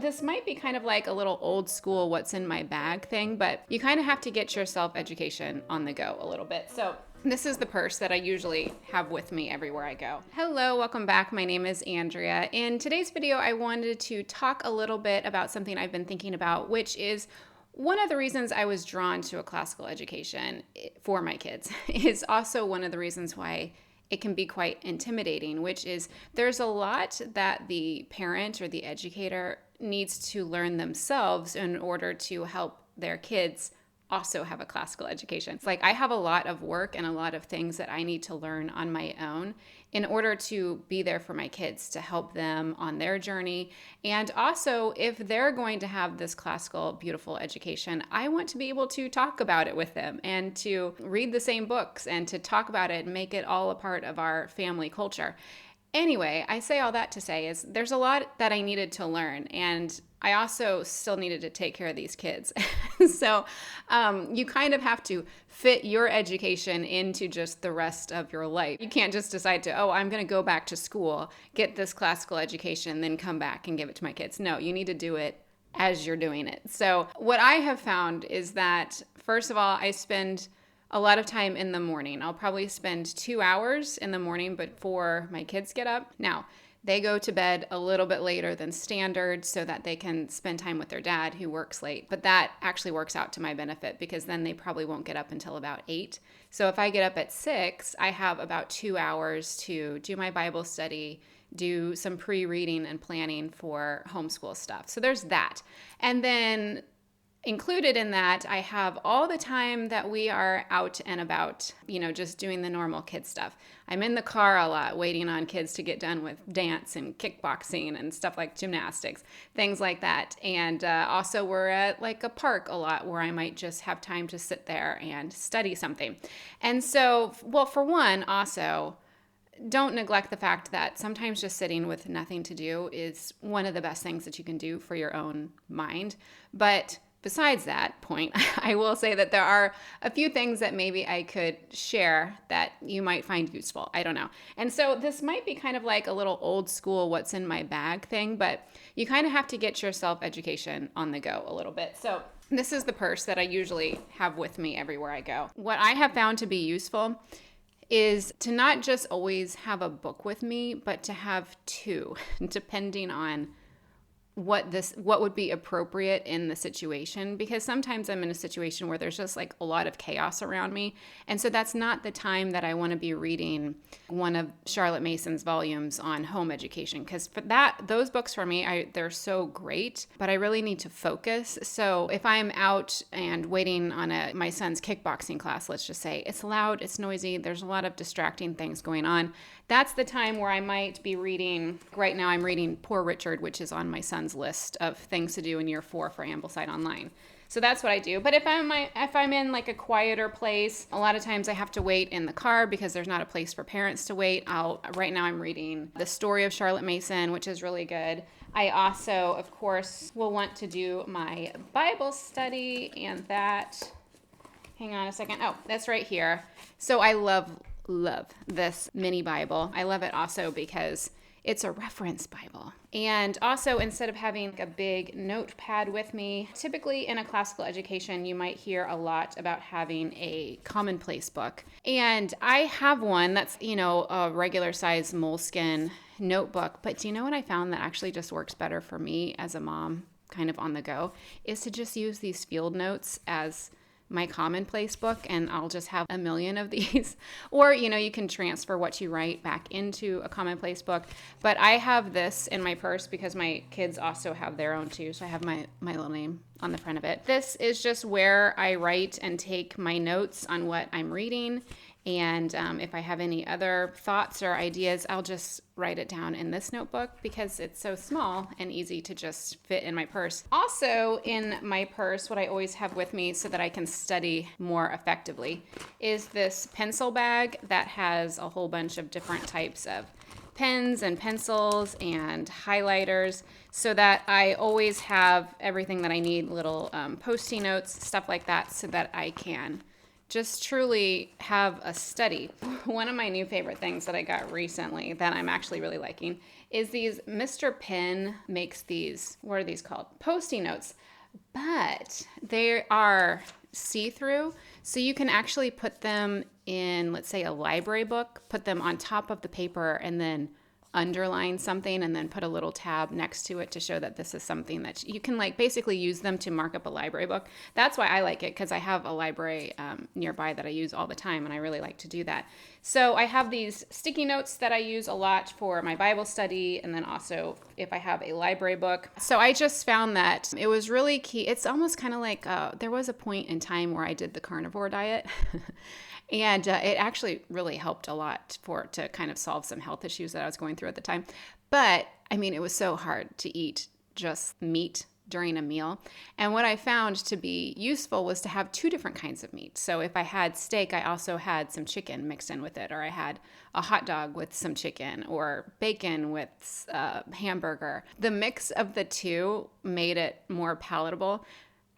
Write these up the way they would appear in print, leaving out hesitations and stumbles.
This might be kind of like a little old school what's in my bag thing, but you kind of have to get your self-education on the go a little bit. So this is the purse that I usually have with me everywhere I go. Hello, welcome back. My name is Andrea. In today's video, I wanted to talk a little bit about something I've been thinking about, which is one of the reasons I was drawn to a classical education for my kids is also one of the reasons why it can be quite intimidating, which is there's a lot that the parent or the educator needs to learn themselves in order to help their kids also have a classical education. It's like I have a lot of work and a lot of things that I need to learn on my own in order to be there for my kids, to help them on their journey. And also, if they're going to have this classical, beautiful education, I want to be able to talk about it with them and to read the same books and to talk about it and make it all a part of our family culture. Anyway, I say all that to say is there's a lot that I needed to learn, and I also still needed to take care of these kids. So you kind of have to fit your education into just the rest of your life. You can't just decide to, I'm going to go back to school, get this classical education, then come back and give it to my kids. No, you need to do it as you're doing it. So what I have found is that, first of all, I spend a lot of time in the morning. I'll probably spend 2 hours in the morning before my kids get up. Now, they go to bed a little bit later than standard so that they can spend time with their dad who works late. But that actually works out to my benefit because then they probably won't get up until about 8. So if I get up at 6, I have about 2 hours to do my Bible study, do some pre-reading and planning for homeschool stuff. So there's that. And then included in that, I have all the time that we are out and about, just doing the normal kid stuff. I'm in the car a lot, waiting on kids to get done with dance and kickboxing and stuff like gymnastics, things like that. And also we're at like a park a lot where I might just have time to sit there and study something. And so, for one, also, don't neglect the fact that sometimes just sitting with nothing to do is one of the best things that you can do for your own mind. But besides that point, I will say that there are a few things that maybe I could share that you might find useful. I don't know. And so this might be kind of like a little old school what's in my bag thing, but you kind of have to get your self-education on the go a little bit. So this is the purse that I usually have with me everywhere I go. What I have found to be useful is to not just always have a book with me, but to have two, depending on what would be appropriate in the situation, because sometimes I'm in a situation where there's just like a lot of chaos around me. And so that's not the time that I want to be reading one of Charlotte Mason's volumes on home education, because for those books for me, they're so great, but I really need to focus. So if I'm out and waiting on my son's kickboxing class, let's just say, it's loud, it's noisy, there's a lot of distracting things going on. That's the time where I might be reading. Right now I'm reading Poor Richard, which is on my son's list of things to do in year 4 for Ambleside Online. So that's what I do. But if I'm in like a quieter place, a lot of times I have to wait in the car because there's not a place for parents to wait. Right now I'm reading The Story of Charlotte Mason, which is really good. I also, of course, will want to do my Bible study, and that, hang on a second. Oh, that's right here. So I love this mini Bible. I love it also because it's a reference Bible. And also, instead of having a big notepad with me, typically in a classical education, you might hear a lot about having a commonplace book. And I have one that's, a regular size moleskin notebook. But do you know what I found that actually just works better for me as a mom, kind of on the go, is to just use these field notes as my commonplace book, and I'll just have a million of these. Or, you can transfer what you write back into a commonplace book. But I have this in my purse because my kids also have their own too. So I have my little name on the front of it. This is just where I write and take my notes on what I'm reading. And if I have any other thoughts or ideas, I'll just write it down in this notebook because it's so small and easy to just fit in my purse. Also in my purse, what I always have with me so that I can study more effectively is this pencil bag that has a whole bunch of different types of pens and pencils and highlighters, so that I always have everything that I need, little Post-it notes, stuff like that, so that I can just truly have a study. One of my new favorite things that I got recently that I'm actually really liking is these Mr. Pen makes these, what are these called? Post-it notes, but they are see-through. So you can actually put them in, let's say, a library book, put them on top of the paper and then underline something and then put a little tab next to it to show that this is something that you can like basically use them to mark up a library book. That's why I like it, because I have a library nearby that I use all the time, and I really like to do that. So I have these sticky notes that I use a lot for my Bible study, and then also if I have a library book. So I just found that it was really key. It's almost kind of like there was a point in time where I did the carnivore diet. And it actually really helped a lot to kind of solve some health issues that I was going through at the time. But I mean, it was so hard to eat just meat during a meal. And what I found to be useful was to have two different kinds of meat. So if I had steak, I also had some chicken mixed in with it, or I had a hot dog with some chicken, or bacon with hamburger. The mix of the two made it more palatable.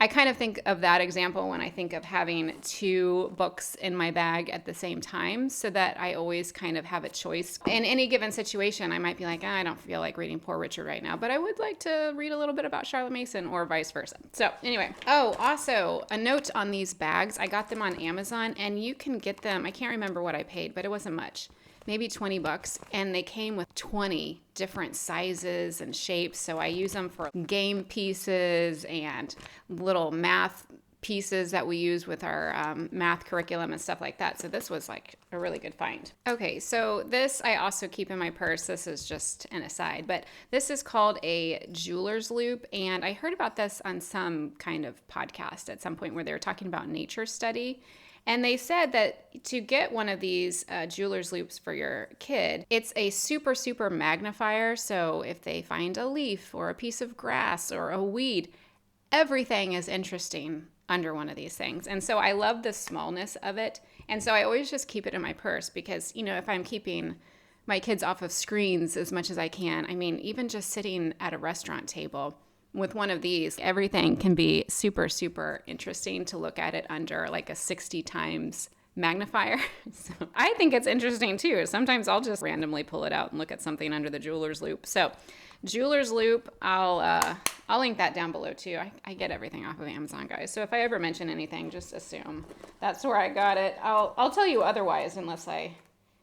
I kind of think of that example when I think of having two books in my bag at the same time, so that I always kind of have a choice. In any given situation, I might be like, I don't feel like reading Poor Richard right now, but I would like to read a little bit about Charlotte Mason, or vice versa. So anyway, also a note on these bags. I got them on Amazon, and you can get them, I can't remember what I paid, but it wasn't much. Maybe $20, and they came with 20 different sizes and shapes. So I use them for game pieces and little math pieces that we use with our math curriculum and stuff like that. So this was like a really good find. Okay, so this I also keep in my purse. This is just an aside, but this is called a jeweler's loop. And I heard about this on some kind of podcast at some point where they were talking about nature study. And they said that to get one of these jeweler's loops for your kid, it's a super, super magnifier. So if they find a leaf or a piece of grass or a weed, everything is interesting under one of these things. And so I love the smallness of it. And so I always just keep it in my purse, because, you know, if I'm keeping my kids off of screens as much as I can, I mean, even just sitting at a restaurant table with one of these, everything can be super, super interesting to look at it under like a 60 times magnifier. So I think it's interesting too. Sometimes I'll just randomly pull it out and look at something under the jeweler's loop. So jeweler's loop, I'll link that down below too. I get everything off of Amazon, guys. So if I ever mention anything, just assume that's where I got it. I'll tell you otherwise unless I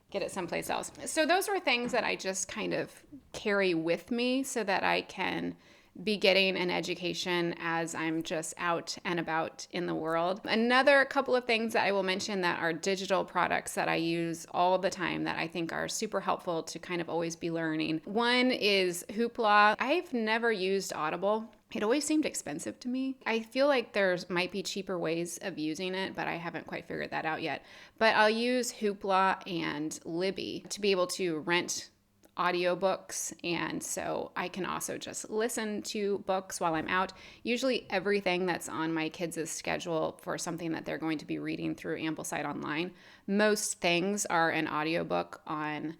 get it someplace else. So those were things that I just kind of carry with me so that I can be getting an education as I'm just out and about in the world. Another couple of things that I will mention that are digital products that I use all the time that I think are super helpful to kind of always be learning. One is Hoopla. I've never used Audible. It always seemed expensive to me. I feel like there might be cheaper ways of using it, but I haven't quite figured that out yet. But I'll use Hoopla and Libby to be able to rent audiobooks, and so I can also just listen to books while I'm out. Usually everything that's on my kids' schedule for something that they're going to be reading through Ambleside Online, most things are an audiobook on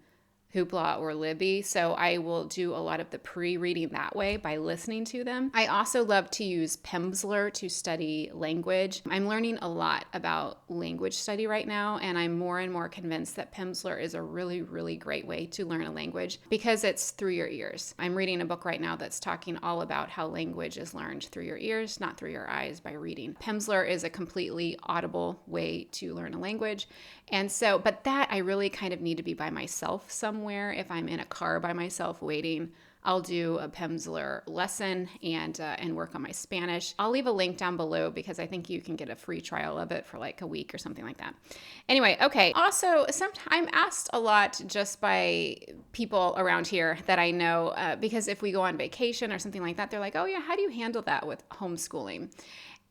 Hoopla or Libby, so I will do a lot of the pre-reading that way by listening to them. I also love to use Pimsleur to study language. I'm learning a lot about language study right now, and I'm more and more convinced that Pimsleur is a really, really great way to learn a language because it's through your ears. I'm reading a book right now that's talking all about how language is learned through your ears, not through your eyes by reading. Pimsleur is a completely audible way to learn a language. And so, but that I really kind of need to be by myself somewhere. If I'm in a car by myself waiting, I'll do a Pimsleur lesson and work on my Spanish. I'll leave a link down below because I think you can get a free trial of it for like a week or something like that. Anyway, okay. Also, I'm asked a lot just by people around here that I know because if we go on vacation or something like that, they're like, oh yeah, how do you handle that with homeschooling?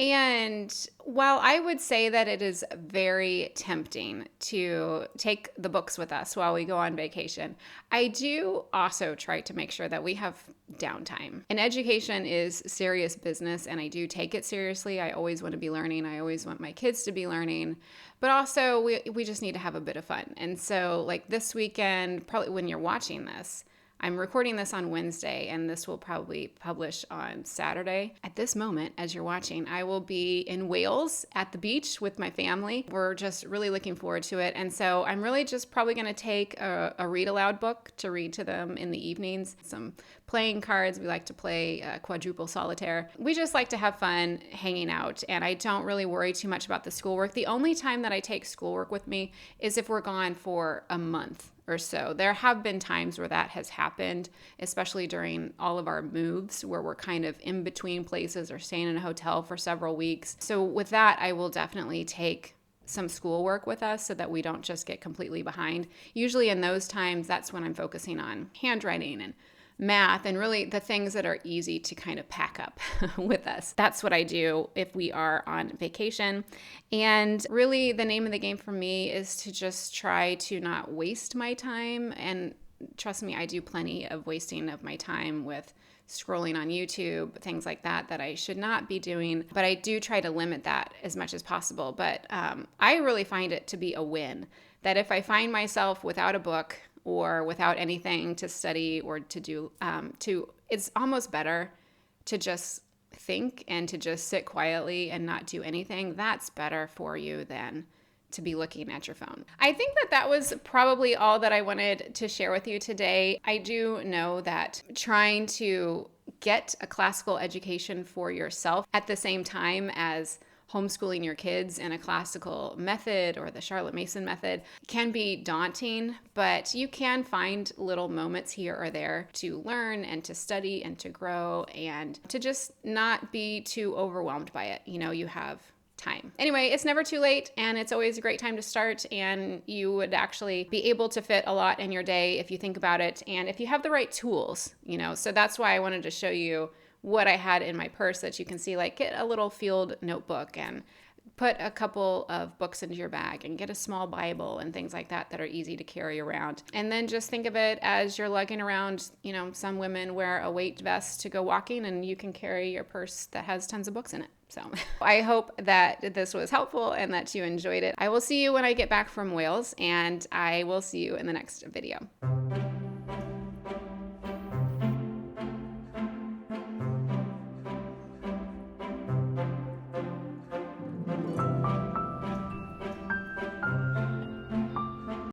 And while I would say that it is very tempting to take the books with us while we go on vacation, I do also try to make sure that we have downtime. And education is serious business, and I do take it seriously. I always want to be learning. I always want my kids to be learning. But also, we just need to have a bit of fun. And so, like this weekend, probably when you're watching this, I'm recording this on Wednesday, and this will probably publish on Saturday. At this moment, as you're watching, I will be in Wales at the beach with my family. We're just really looking forward to it. And so I'm really just probably going to take a read aloud book to read to them in the evenings. Some playing cards. We like to play quadruple solitaire. We just like to have fun hanging out, and I don't really worry too much about the schoolwork. The only time that I take schoolwork with me is if we're gone for a month or so. There have been times where that has happened, especially during all of our moves where we're kind of in between places or staying in a hotel for several weeks. So with that, I will definitely take some schoolwork with us so that we don't just get completely behind. Usually in those times, that's when I'm focusing on handwriting and math and really the things that are easy to kind of pack up with us. That's what I do if we are on vacation. And really the name of the game for me is to just try to not waste my time. And trust me, I do plenty of wasting of my time with scrolling on YouTube, things like that I should not be doing. But I do try to limit that as much as possible. But I really find it to be a win that if I find myself without a book or without anything to study or to do, it's almost better to just think and to just sit quietly and not do anything. That's better for you than to be looking at your phone. I think that was probably all that I wanted to share with you today. I do know that trying to get a classical education for yourself at the same time as homeschooling your kids in a classical method or the Charlotte Mason method can be daunting, but you can find little moments here or there to learn and to study and to grow and to just not be too overwhelmed by it. You have time. Anyway, it's never too late, and it's always a great time to start, and you would actually be able to fit a lot in your day if you think about it and if you have the right tools, So that's why I wanted to show you what I had in my purse that you can see, like get a little field notebook and put a couple of books into your bag and get a small Bible and things like that are easy to carry around. And then just think of it as you're lugging around, some women wear a weight vest to go walking and you can carry your purse that has tons of books in it. So I hope that this was helpful and that you enjoyed it. I will see you when I get back from Wales, and I will see you in the next video.